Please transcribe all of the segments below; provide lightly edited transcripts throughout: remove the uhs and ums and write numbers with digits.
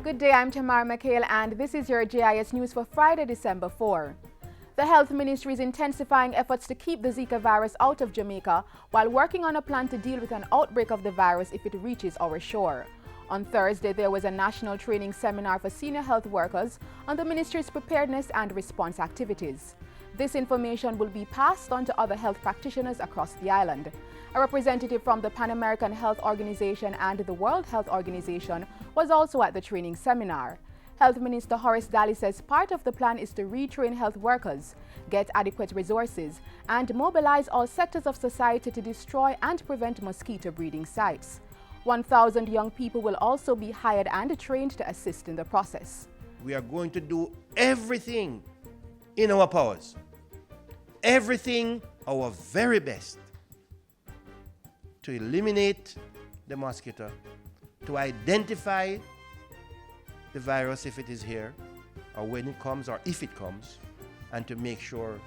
Good day, I'm Tamara McHale and this is your JIS news for Friday, December 4. The Health Ministry is intensifying efforts to keep the Zika virus out of Jamaica while working on a plan to deal with an outbreak of the virus if it reaches our shore. On Thursday, there was a national training seminar for senior health workers on the ministry's preparedness and response activities. This information will be passed on to other health practitioners across the island. A representative from the Pan American Health Organization and the World Health Organization was also at the training seminar. Health Minister Horace Daly says part of the plan is to retrain health workers, get adequate resources, and mobilize all sectors of society to destroy and prevent mosquito breeding sites. 1,000 young people will also be hired and trained to assist in the process. We are going to do everything in our powers, everything our very best to eliminate the mosquito, to identify the virus if it is here, or when it comes, or if it comes, and to make sure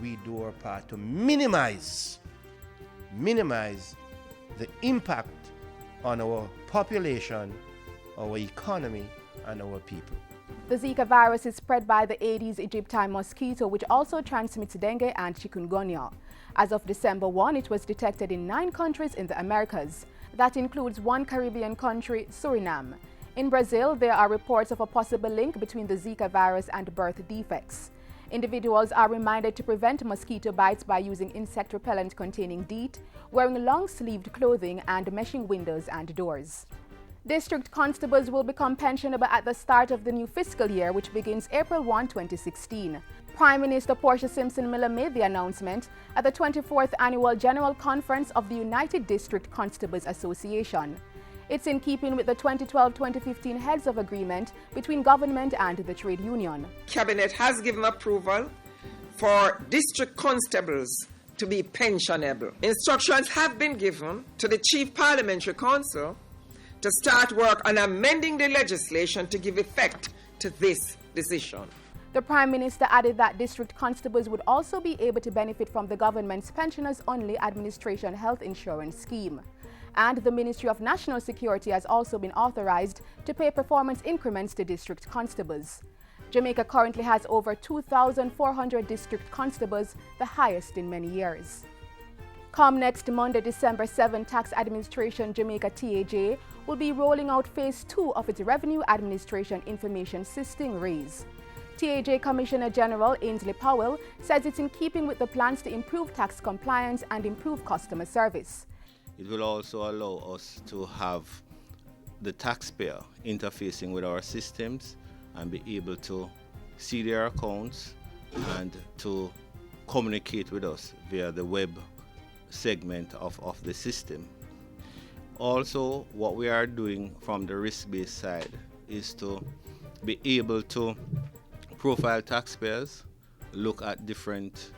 we do our part to minimize the impact on our population, our economy, and our people. The Zika virus is spread by the Aedes aegypti mosquito, which also transmits dengue and chikungunya. As of December 1, it was detected in 9 countries in the Americas. That includes one Caribbean country, Suriname. In Brazil, there are reports of a possible link between the Zika virus and birth defects. Individuals are reminded to prevent mosquito bites by using insect repellent containing DEET, wearing long-sleeved clothing, and meshing windows and doors. District constables will become pensionable at the start of the new fiscal year, which begins April 1, 2016. Prime Minister Portia Simpson Miller made the announcement at the 24th Annual General Conference of the United District Constables Association. It's in keeping with the 2012-2015 Heads of Agreement between government and the trade union. Cabinet has given approval for district constables to be pensionable. Instructions have been given to the Chief Parliamentary Council to start work on amending the legislation to give effect to this decision. The Prime Minister added that district constables would also be able to benefit from the government's Pensioners-Only Administration Health Insurance Scheme. And the Ministry of National Security has also been authorized to pay performance increments to district constables. Jamaica currently has over 2,400 district constables, the highest in many years. Come next Monday, December 7, Tax Administration Jamaica TAJ will be rolling out Phase 2 of its Revenue Administration Information System RAISE. TAJ Commissioner General Ainsley Powell says it's in keeping with the plans to improve tax compliance and improve customer service. It will also allow us to have the taxpayer interfacing with our systems and be able to see their accounts and to communicate with us via the web segment of the system. Also, what we are doing from the risk-based side is to be able to profile taxpayers, look at different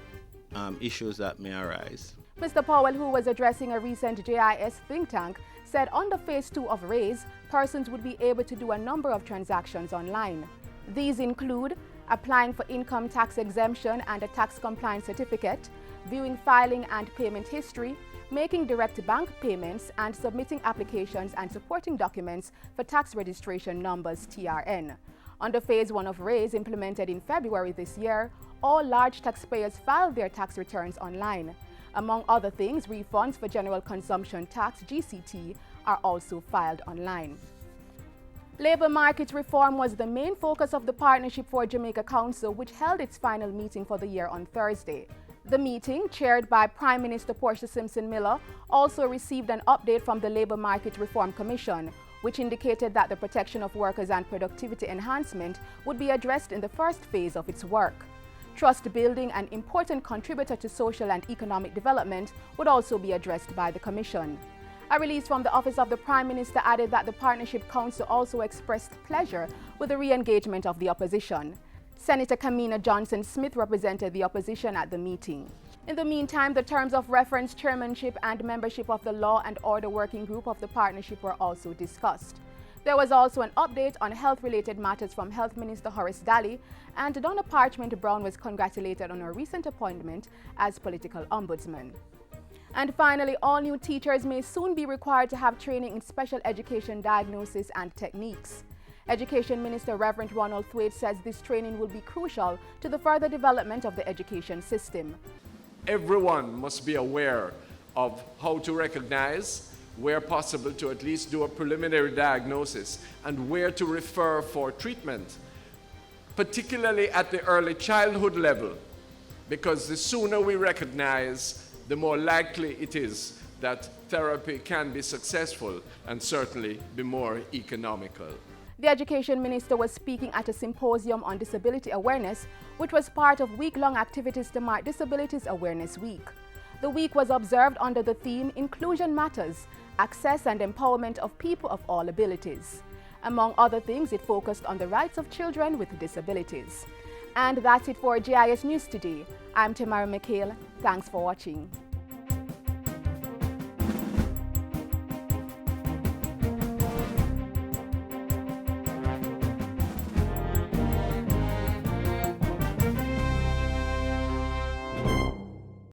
issues that may arise. Mr. Powell, who was addressing a recent JIS think tank, said under Phase 2 of RAISE, persons would be able to do a number of transactions online. These include applying for income tax exemption and a tax compliance certificate, viewing filing and payment history, making direct bank payments, and submitting applications and supporting documents for tax registration numbers TRN. Under Phase 1 of RAISE, implemented in February this year, all large taxpayers filed their tax returns online. Among other things, refunds for general consumption tax (GCT) are also filed online. Labour market reform was the main focus of the Partnership for Jamaica Council, which held its final meeting for the year on Thursday. The meeting, chaired by Prime Minister Portia Simpson Miller, also received an update from the Labour Market Reform Commission, which indicated that the protection of workers and productivity enhancement would be addressed in the first phase of its work. Trust building, an important contributor to social and economic development, would also be addressed by the Commission. A release from the Office of the Prime Minister added that the Partnership Council also expressed pleasure with the re-engagement of the opposition. Senator Kamina Johnson-Smith represented the opposition at the meeting. In the meantime, the terms of reference, chairmanship, and membership of the Law and Order Working Group of the Partnership were also discussed. There was also an update on health-related matters from Health Minister Horace Daly, and Donna Parchment Brown was congratulated on her recent appointment as political ombudsman. And finally, all new teachers may soon be required to have training in special education diagnosis and techniques. Education Minister Reverend Ronald Thwaite says this training will be crucial to the further development of the education system. Everyone must be aware of how to recognize, where possible to at least do a preliminary diagnosis, and where to refer for treatment, particularly at the early childhood level, because the sooner we recognize, the more likely it is that therapy can be successful and certainly be more economical. The Education Minister was speaking at a symposium on disability awareness, which was part of week-long activities to mark Disabilities Awareness Week. The week was observed under the theme Inclusion Matters, Access and Empowerment of People of All Abilities. Among other things, it focused on the rights of children with disabilities. And that's it for JIS News Today. I'm Tamara McHale. Thanks for watching.